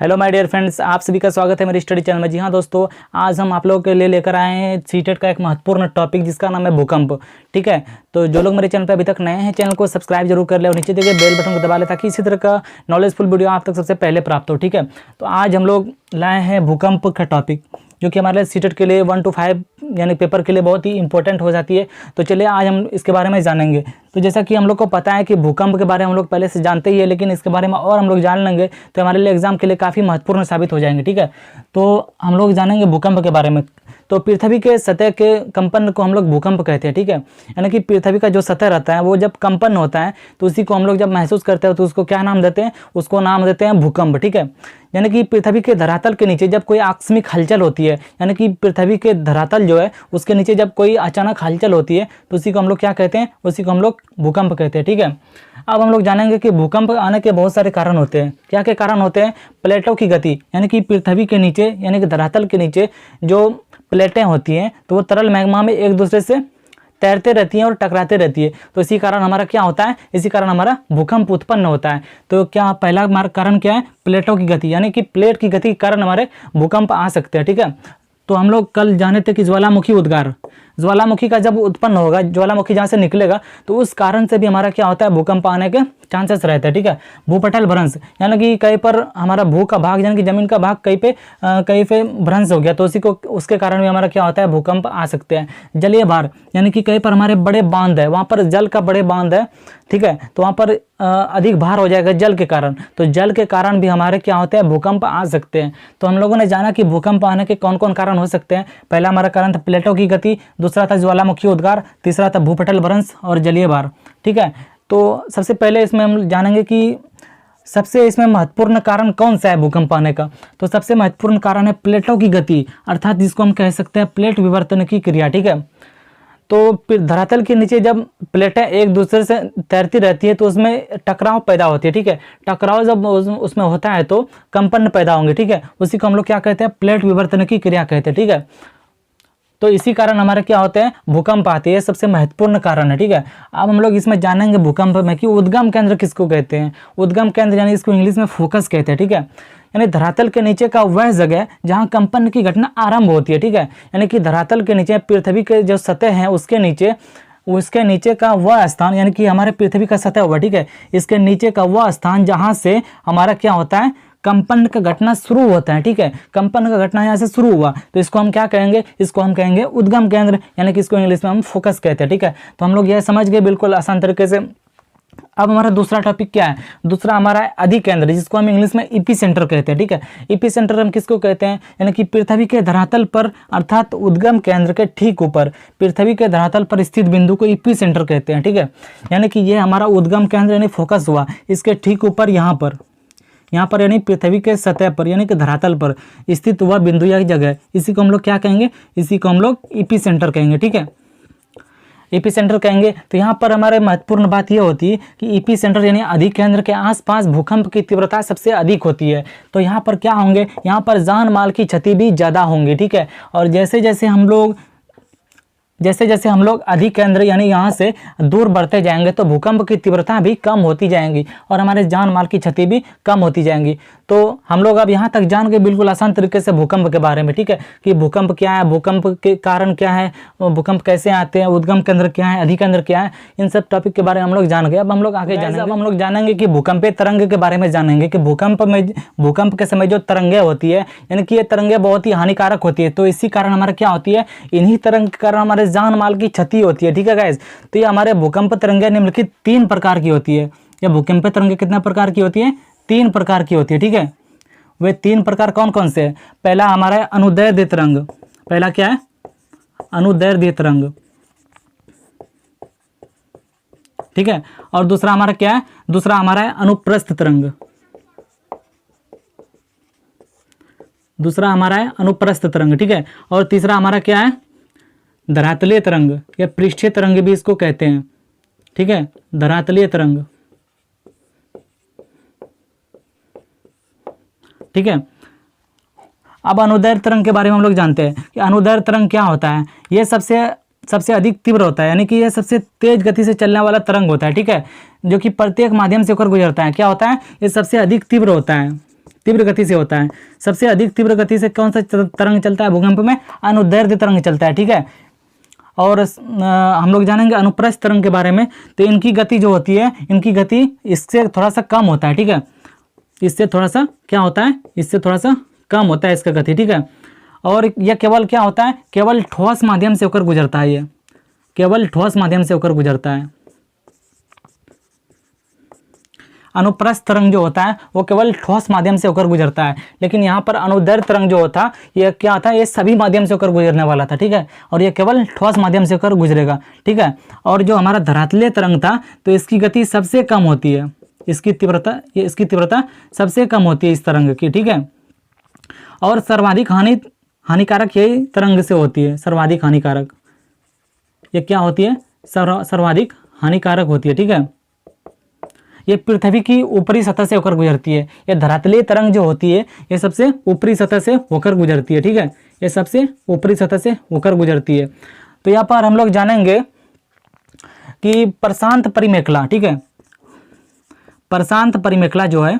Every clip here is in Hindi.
हेलो माय डियर फ्रेंड्स, आप सभी का स्वागत है मेरे स्टडी चैनल में। जी हाँ दोस्तों, आज हम आप लोगों के लिए लेकर आए हैं सीटेट का एक महत्वपूर्ण टॉपिक जिसका नाम है भूकंप। ठीक है, तो जो लोग मेरे चैनल पर अभी तक नए हैं, चैनल को सब्सक्राइब जरूर कर ले और नीचे देखिए बेल बटन को दबा ले ताकि इसी तरह का नॉलेजफुल वीडियो आप तक सबसे पहले प्राप्त हो। ठीक है, तो आज हम लोग लाए हैं भूकंप का टॉपिक जो कि हमारे सीटेट के लिए 1 to 5 यानी पेपर के लिए बहुत ही इंपॉर्टेंट हो जाती है। तो चलिए आज हम इसके बारे में जानेंगे। तो जैसा कि हम लोग को पता है कि भूकंप के बारे में हम लोग पहले से जानते ही है, लेकिन इसके बारे में और हम लोग जान लेंगे तो हमारे लिए एग्जाम के लिए काफ़ी महत्वपूर्ण साबित हो जाएंगे। ठीक है, तो हम लोग जानेंगे भूकंप के बारे में। तो पृथ्वी के सतह के कंपन को हम लोग भूकंप कहते हैं। ठीक है, यानी कि पृथ्वी का जो सतह रहता है वो जब कंपन होता है तो उसी को हम लोग जब महसूस करते हैं तो उसको क्या नाम देते हैं? उसको नाम देते हैं भूकंप। ठीक है, यानी कि पृथ्वी के धरातल के नीचे जब कोई आकस्मिक हलचल होती है, यानी कि पृथ्वी के धरातल जो है उसके नीचे जब कोई अचानक हलचल होती है तो उसी को हम लोग क्या कहते हैं? उसी को हम लोग भूकंप कहते हैं। ठीक है, अब हम लोग जानेंगे कि भूकंप आने के बहुत सारे कारण होते हैं। क्या क्या कारण होते हैं? प्लेटों की गति, यानी कि पृथ्वी के नीचे यानी कि धरातल के नीचे जो प्लेटें होती हैं तो वो तरल मैग्मा में एक दूसरे से तैरते रहती हैं और टकराते रहती है। तो इसी कारण हमारा क्या होता है? इसी कारण हमारा भूकंप उत्पन्न होता है। तो क्या पहला हमारा कारण क्या है? प्लेटों की गति, यानी कि प्लेट की गति के कारण हमारे भूकंप आ सकते हैं। ठीक है, तो हम लोग कल जाने थे कि ज्वालामुखी उद्गार, ज्वालामुखी का जब उत्पन्न होगा, ज्वालामुखी जहाँ से निकलेगा तो उस कारण से भी हमारा क्या होता है? भूकंप आने के चांसेस रहते हैं। ठीक है, भूपटल भ्रंश, यानी कि कहीं पर हमारा भू का भाग यानी कि जमीन का भाग कहीं पे भ्रंश हो गया तो उसी को उसके कारण भी हमारा क्या होता है? भूकंप आ सकते हैं। जलीय भार, यानी कि कहीं पर हमारे बड़े बांध है, वहाँ पर जल का बड़े बांध है। ठीक है, तो वहाँ पर अधिक भार हो जाएगा जल के कारण, तो जल के कारण भी हमारे क्या होते हैं? भूकंप आ सकते हैं। तो हम लोगों ने जाना कि भूकंप आने के कौन कौन कारण हो सकते हैं। पहला हमारा कारण था प्लेटों की गति, दूसरा था ज्वालामुखी उद्गार, तीसरा था भूपटल भ्रंश और जलीय भार। ठीक है, तो सबसे पहले इसमें हम जानेंगे कि सबसे इसमें महत्वपूर्ण कारण कौन सा है भूकंप आने का। तो सबसे महत्वपूर्ण कारण है प्लेटों की गति, अर्थात जिसको हम कह सकते हैं प्लेट विवर्तन की क्रिया। ठीक है, तो फिर धरातल के नीचे जब प्लेटें एक दूसरे से तैरती रहती है तो उसमें टकराव पैदा होती है। ठीक है, टकराव जब उसमें होता है तो कंपन पैदा होंगे। ठीक है, उसी को हम लोग क्या कहते हैं? प्लेट विवर्तन की क्रिया कहते हैं। ठीक है, तो इसी कारण हमारे क्या होते हैं? भूकंप आते हैं, सबसे महत्वपूर्ण कारण है। ठीक है, अब हम लोग इसमें जानेंगे भूकंप में कि उद्गम केंद्र किसको कहते हैं। उद्गम केंद्र यानी इसको इंग्लिश में फोकस कहते हैं। ठीक है, यानी धरातल के नीचे का वह जगह जहां कंपन की घटना आरंभ होती है। ठीक है, यानी कि धरातल के नीचे पृथ्वी के जो सतह है उसके नीचे का वह स्थान, यानी कि हमारे पृथ्वी का सतह हुआ। ठीक है, इसके नीचे का वह स्थान जहां से हमारा क्या होता है? कंपन का घटना शुरू होता है। ठीक है, कंपन का घटना यहाँ से शुरू हुआ तो इसको हम क्या कहेंगे? इसको हम कहेंगे उद्गम केंद्र, यानी कि इसको इंग्लिश में हम फोकस कहते हैं। ठीक है, तो हम लोग यह समझ गए बिल्कुल आसान तरीके से। अब हमारा दूसरा टॉपिक क्या है? दूसरा हमारा है अधिकेंद्र, जिसको हम इंग्लिश में इपी सेंटर कहते हैं। ठीक है, इपी सेंटर हम किसको कहते हैं? यानी कि पृथ्वी के धरातल पर अर्थात उद्गम केंद्र के ठीक ऊपर, पृथ्वी के धरातल पर स्थित बिंदु को इपी सेंटर कहते हैं। ठीक है, यानी कि ये हमारा उद्गम केंद्र यानी फोकस हुआ, इसके ठीक ऊपर यहाँ पर यानी पृथ्वी के सतह पर यानी कि धरातल पर स्थित हुआ बिंदु या जगह, इसी को हम लोग क्या कहेंगे? इसी को हम लोग इपी सेंटर कहेंगे। ठीक है, इपी सेंटर कहेंगे। तो यहाँ पर हमारे महत्वपूर्ण बात यह होती है कि इपी सेंटर यानी अधिकेंद्र के आसपास भूकंप की तीव्रता सबसे अधिक होती है। तो यहाँ पर क्या होंगे? यहाँ पर जान माल की क्षति भी ज़्यादा होंगी। ठीक है, और जैसे जैसे हम लोग अधिकेंद्र यानी यहाँ से दूर बढ़ते जाएंगे तो भूकंप की तीव्रता भी कम होती जाएंगी और हमारे जान माल की क्षति भी कम होती जाएंगी। तो हम लोग अब यहाँ तक जान गए बिल्कुल आसान तरीके से भूकंप के बारे में। ठीक है, कि भूकंप क्या है, भूकंप के कारण क्या है, भूकंप कैसे आते हैं, उद्गम केंद्र क्या है, अधिकेंद्र क्या है, इन सब टॉपिक के बारे में हम लोग जान गए। अब हम लोग आगे जानेंगे। अब हम लोग जानेंगे कि भूकंपीय तरंग के बारे में जानेंगे कि भूकंप के समय जो तरंगें होती है यानी कि ये तरंगें बहुत ही हानिकारक होती है। तो इसी कारण हमारा क्या होती है? इन्हीं तरंग के कारण हमारे जान माल की क्षति होती है। ठीक है गाइस, तो ये हमारे भूकंप तरंगें निम्नलिखित 3 प्रकार की होती है। ये भूकंप तरंगें कितने प्रकार की होती है? 3 प्रकार की होती है। ठीक है, वे 3 प्रकार कौन कौन से हैं? पहला हमारा है अनुदैर्ध्य तरंग। पहला क्या है? अनुदैर्ध्य तरंग। ठीक है, और दूसरा हमारा क्या है? दूसरा हमारा है अनुप्रस्थ तरंग। दूसरा हमारा है अनुप्रस्थ तरंग। ठीक है, और तीसरा हमारा क्या है? धरातलीय तरंग या पृष्ठीय तरंग भी इसको कहते हैं। ठीक है, धरातलीय तरंग। ठीक है, अब अनुदैर्ध्य तरंग के बारे में हम लोग जानते हैं कि अनुदैर्ध्य तरंग क्या होता है। यह सबसे अधिक तीव्र होता है, यानी कि यह सबसे तेज गति से चलने वाला तरंग होता है। ठीक है, जो कि प्रत्येक माध्यम से होकर गुजरता है। क्या होता है? ये सबसे अधिक तीव्र होता है। तीव्र गति से होता है। सबसे अधिक तीव्र गति से कौन सा तरंग चलता है भूकंप में? अनुदैर्ध्य तरंग चलता है, ठीक है। और हम लोग जानेंगे अनुप्रस्थ तरंग के बारे में। तो इनकी गति जो होती है, इनकी गति इससे थोड़ा सा कम होता है, ठीक है। इससे थोड़ा सा क्या होता है, इससे थोड़ा सा कम होता है इसका गति, ठीक है। और यह केवल क्या होता है, केवल ठोस माध्यम से होकर गुजरता है, ये केवल ठोस माध्यम से होकर गुजरता है। अनुप्रस्थ तरंग जो होता है वो केवल ठोस माध्यम से होकर गुजरता है, लेकिन यहाँ पर अनुदैर्ध्य तरंग जो होता ये क्या था, ये सभी माध्यम से होकर गुजरने वाला था, ठीक है। और ये केवल ठोस माध्यम से होकर गुजरेगा, ठीक है। और जो हमारा धरातलीय तरंग था तो इसकी गति सबसे कम होती है, इसकी तीव्रता सबसे कम होती है इस तरंग की, ठीक है। और सर्वाधिक हानिकारक यही तरंग से होती है, सर्वाधिक हानिकारक। ये क्या होती है, सर्वाधिक हानिकारक होती है, ठीक है। ये पृथ्वी की ऊपरी सतह से होकर गुजरती है। ये धरातलीय तरंग जो होती है ये सबसे ऊपरी सतह से होकर गुजरती है, ठीक है। ये सबसे ऊपरी सतह से होकर गुजरती है। तो यहाँ पर हम लोग जानेंगे कि प्रशांत परिमेखला, ठीक है। प्रशांत परिमेखला जो है,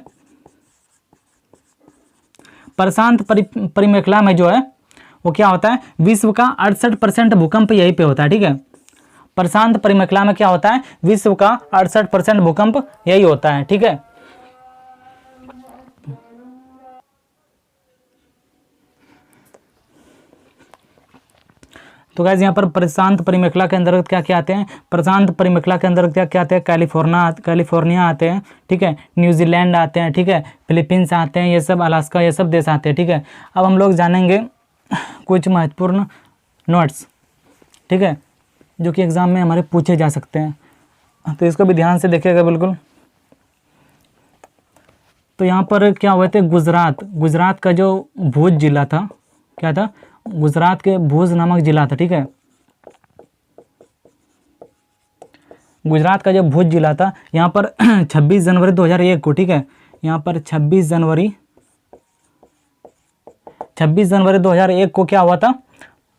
प्रशांत परिमेखला में जो है वो क्या होता है, विश्व का 68% भूकंप यहीं पे होता है, ठीक है। प्रशांत परिमेखला में क्या होता है, विश्व का 68% भूकंप यही होता है, ठीक है। तो गाइस यहाँ पर प्रशांत परिमेखला के अंतर्गत क्या क्या आते हैं, प्रशांत परिमेखला के अंतर्गत क्या क्या आते हैं, कैलिफोर्निया आते हैं, ठीक है, न्यूजीलैंड आते हैं, ठीक है, फिलीपींस आते हैं, ये सब अलास्का, ये सब देश आते हैं, ठीक है। अब हम लोग जानेंगे कुछ महत्वपूर्ण नोट्स, ठीक है, जो कि एग्जाम में हमारे पूछे जा सकते हैं, तो इसको भी ध्यान से देखिएगा बिल्कुल। तो यहाँ पर क्या हुए थे, गुजरात का जो भुज जिला था, क्या था, गुजरात के भुज नामक जिला था, ठीक है। गुजरात का जो भुज जिला था यहाँ पर 26 जनवरी 2001 को, ठीक है, यहाँ पर 26 जनवरी 2001 को क्या हुआ था,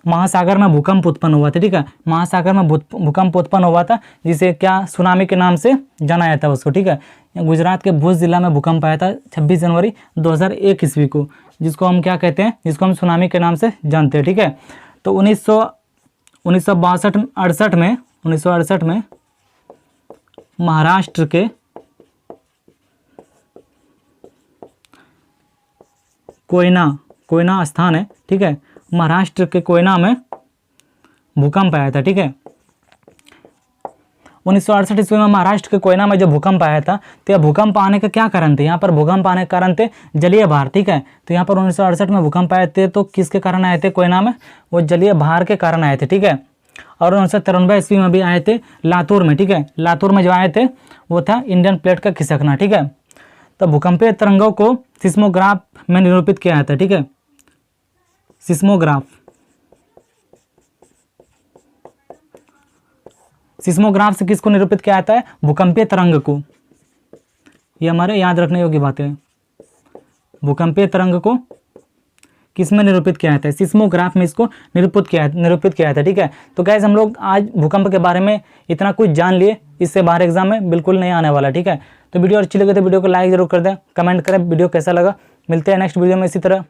महासागर में भूकंप उत्पन्न हुआ था, ठीक है। महासागर में भूकंप उत्पन्न हुआ था, जिसे क्या सुनामी के नाम से जाना जाता है उसको, ठीक है। गुजरात के भुज जिला में भूकंप आया था 26 जनवरी 2001 ईस्वी को, जिसको हम क्या कहते हैं, जिसको हम सुनामी के नाम से जानते हैं, ठीक है। तो 1968 में महाराष्ट्र के कोयना स्थान है, ठीक है, महाराष्ट्र के कोयना में भूकंप आया था, ठीक है। 1968 ईस्वी में महाराष्ट्र के कोयना में जो भूकंप आया था, तो यह भूकंप आने का क्या कारण थे, यहाँ पर भूकंप आने का कारण थे जलीय भार, ठीक है। तो यहाँ पर 1968 में भूकंप आए थे तो किसके कारण आए थे कोयना में, वो जलीय भार के कारण आए थे, ठीक है। और 1993 ईस्वी में भी आए थे लातूर में, ठीक है। लातूर में जो आए थे वो था इंडियन प्लेट का खिसकना, ठीक है। तो भूकंपीय तरंगों को सिस्मोग्राफ में निरूपित किया जाता है, ठीक है। सिस्मोग्राफ से किसको निरूपित किया जाता है, भूकंपीय तरंग को। ये हमारे याद रखने योग्य बात है। भूकंपीय तरंग को किस में निरूपित किया जाता है, सिस्मोग्राफ में इसको निरूपित किया जाता है, ठीक है। तो गाइस हम लोग आज भूकंप के बारे में इतना कुछ जान लिए, इससे बाहर एग्जाम में बिल्कुल नहीं आने वाला, ठीक है। तो वीडियो अच्छी लगे तो वीडियो को लाइक जरूर कर दें, कमेंट करें वीडियो कैसा लगा। मिलते हैं नेक्स्ट वीडियो में इसी तरह।